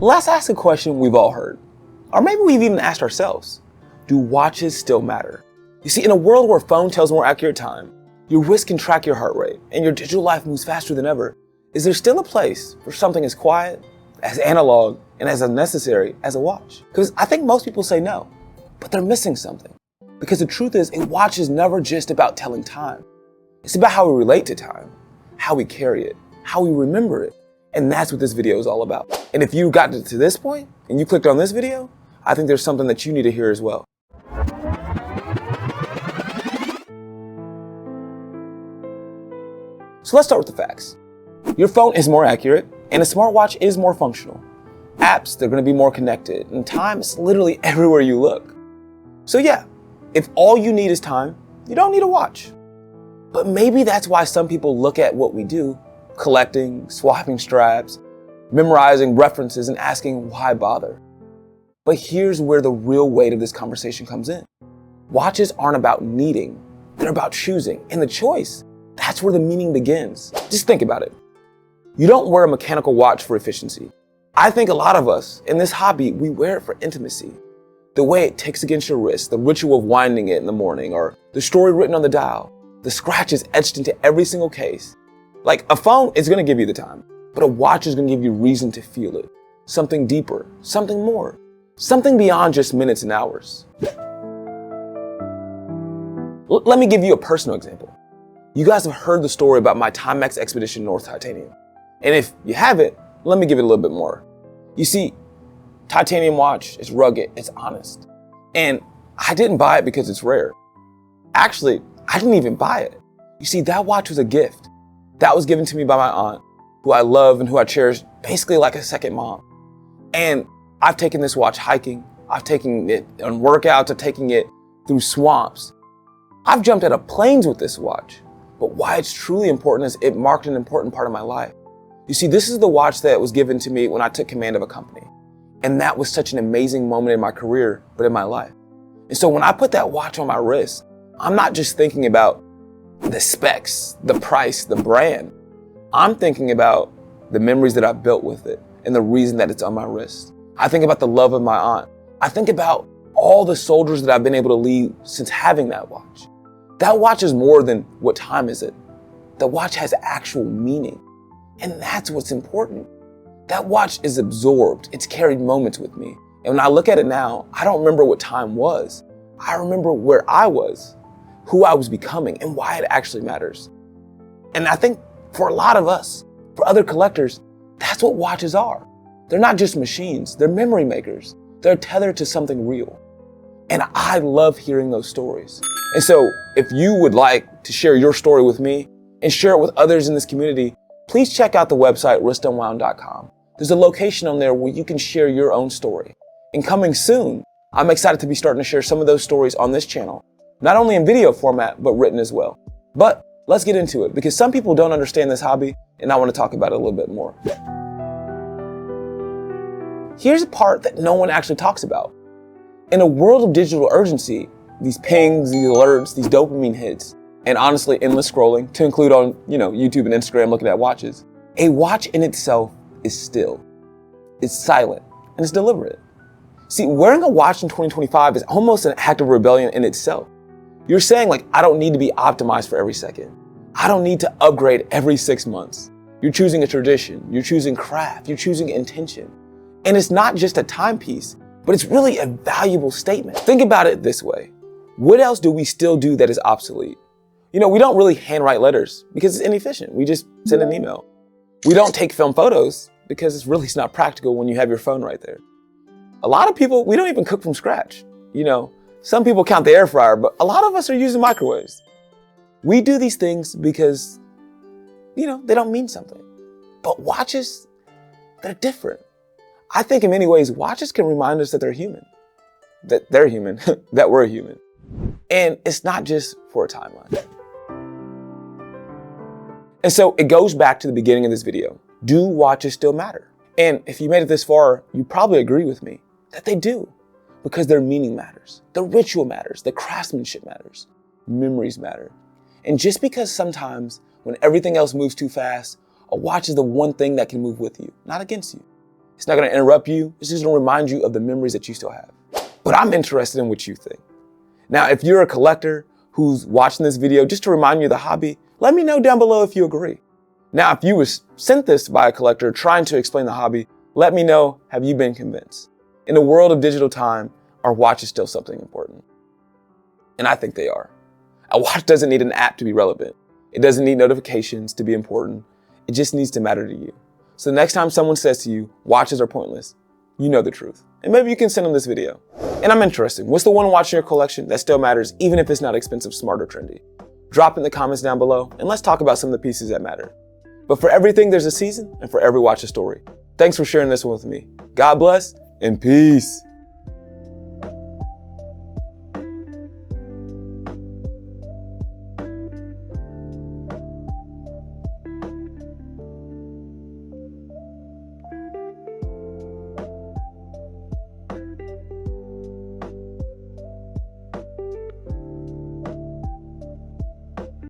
Let's ask a question we've all heard, or maybe we've even asked ourselves. Do watches still matter? You see, in a world where phone tells more accurate time, your wrist can track your heart rate, and your digital life moves faster than ever, is there still a place for something as quiet, as analog, and as unnecessary as a watch? Because I think most people say no, but they're missing something. Because the truth is, a watch is never just about telling time. It's about how we relate to time, how we carry it, how we remember it. And that's what this video is all about. And if you got to this point and you clicked on this video, I think there's something that you need to hear as well. So let's start with the facts. Your phone is more accurate and a smartwatch is more functional. Apps, they're going to be more connected, and time is literally everywhere you look. So yeah, if all you need is time, you don't need a watch. But maybe that's why some people look at what we do, collecting, swapping straps, memorizing references, and asking why bother. But here's where the real weight of this conversation comes in. Watches aren't about needing, they're about choosing. And the choice, that's where the meaning begins. Just think about it. You don't wear a mechanical watch for efficiency. I think a lot of us in this hobby, we wear it for intimacy. The way it ticks against your wrist, the ritual of winding it in the morning, or the story written on the dial, the scratches etched into every single case. Like a phone is gonna give you the time, but a watch is gonna give you reason to feel it. Something deeper, something more, something beyond just minutes and hours. Let me give you a personal example. You guys have heard the story about my Timex Expedition North Titanium. And if you haven't, let me give it a little bit more. You see, titanium watch is rugged, it's honest. And I didn't buy it because it's rare. Actually, I didn't even buy it. You see, that watch was a gift that was given to me by my aunt, who I love and who I cherish basically like a second mom. And I've taken this watch hiking, I've taken it on workouts, I've taken it through swamps. I've jumped out of planes with this watch. But why it's truly important is it marked an important part of my life. You see, this is the watch that was given to me when I took command of a company. And that was such an amazing moment in my career, but in my life. And so when I put that watch on my wrist, I'm not just thinking about the specs, the price, the brand. I'm thinking about the memories that I've built with it and the reason that it's on my wrist. I think about the love of my aunt. I think about all the soldiers that I've been able to lead since having that watch. That watch is more than what time is it. The watch has actual meaning. And that's what's important. That watch is absorbed. It's carried moments with me. And when I look at it now, I don't remember what time was. I remember where I was, who I was becoming, and why it actually matters. And I think for a lot of us, for other collectors, that's what watches are. They're not just machines, they're memory makers. They're tethered to something real. And I love hearing those stories. And so if you would like to share your story with me and share it with others in this community, please check out the website wristunwound.com. There's a location on there where you can share your own story. And coming soon, I'm excited to be starting to share some of those stories on this channel, not only in video format, but written as well. But let's get into it because some people don't understand this hobby and I want to talk about it a little bit more. Here's a part that no one actually talks about. In a world of digital urgency, these pings, these alerts, these dopamine hits, and honestly, endless scrolling to include on, YouTube and Instagram looking at watches, a watch in itself is still. It's silent and it's deliberate. See, wearing a watch in 2025 is almost an act of rebellion in itself. You're saying I don't need to be optimized for every second. I don't need to upgrade every 6 months. You're choosing a tradition, you're choosing craft, you're choosing intention. And it's not just a timepiece, but it's really a valuable statement. Think about it this way. What else do we still do that is obsolete? We don't really handwrite letters because it's inefficient. We just send an email. We don't take film photos because it's not practical when you have your phone right there. A lot of people, we don't even cook from scratch. Some people count the air fryer, but a lot of us are using microwaves. We do these things because, they don't mean something. But watches, they're different. I think in many ways, watches can remind us that they're human, that we're human. And it's not just for a timeline. And so it goes back to the beginning of this video. Do watches still matter? And if you made it this far, you probably agree with me that they do, because their meaning matters. The ritual matters. The craftsmanship matters. Memories matter. And just because sometimes when everything else moves too fast, a watch is the one thing that can move with you, not against you. It's not gonna interrupt you. It's just gonna remind you of the memories that you still have. But I'm interested in what you think. Now, if you're a collector who's watching this video, just to remind you of the hobby, let me know down below if you agree. Now, if you were sent this by a collector trying to explain the hobby, let me know, have you been convinced? In a world of digital time, are watches still something important? And I think they are. A watch doesn't need an app to be relevant. It doesn't need notifications to be important. It just needs to matter to you. So the next time someone says to you, watches are pointless, you know the truth. And maybe you can send them this video. And I'm interested, what's the one watch in your collection that still matters even if it's not expensive, smart, or trendy? Drop in the comments down below and let's talk about some of the pieces that matter. But for everything, there's a season, and for every watch, a story. Thanks for sharing this one with me. God bless and peace.